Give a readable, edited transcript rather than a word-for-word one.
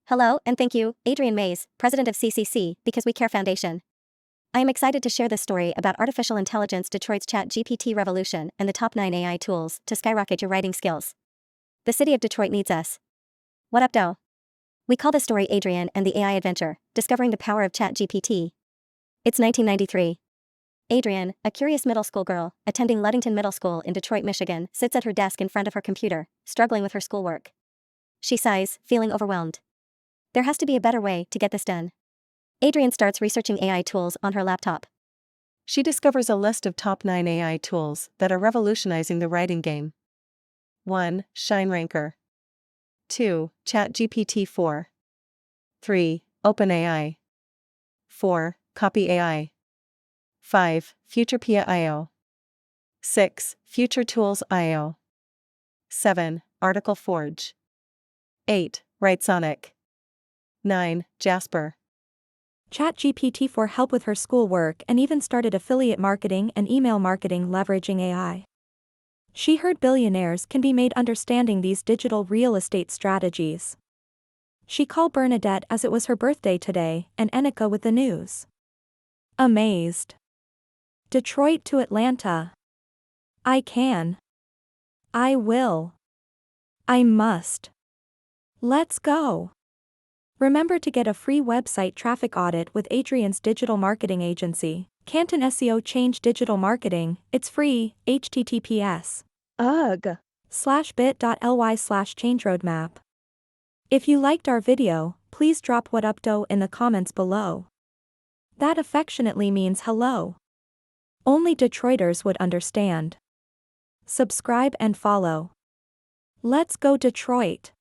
Hello, and thank you, Adrian Mays, President of CCC, Because We Care Foundation. I am excited to share this story about artificial intelligence, Detroit's Chat GPT Revolution, and the top 9 AI tools to skyrocket your writing skills. The city of Detroit needs us. What up, doe? We call this story Adrian and the AI Adventure, Discovering the Power of ChatGPT. It's 1993. Adrian, a curious middle school girl, attending Ludington Middle School in Detroit, Michigan, sits at her desk in front of her computer, struggling with her schoolwork. She sighs, feeling overwhelmed. There has to be a better way to get this done. Adrian starts researching AI tools on her laptop. She discovers a list of top 9 AI tools that are revolutionizing the writing game. 1. ShineRanker. 2. ChatGPT 4. 3. OpenAI. 4. Copy AI. 5. Futurepeia IO. 6. FutureTools IO. 7. Article Forge. 8. Writesonic. 9. Jasper. ChatGPT for help with her schoolwork and even started affiliate marketing and email marketing leveraging AI. She heard billionaires can be made understanding these digital real estate strategies. She called Bernadette as it was her birthday today and Enika with the news. Amazed. Detroit to Atlanta. I can. I will. I must. Let's go. Remember to get a free website traffic audit with Adrian's digital marketing agency, Canton SEO Change Digital Marketing. It's free. https:/bit.ly/changeroadmap. If you liked our video, please drop what up doe in the comments below. That affectionately means hello. Only Detroiters would understand. Subscribe and follow. Let's go Detroit.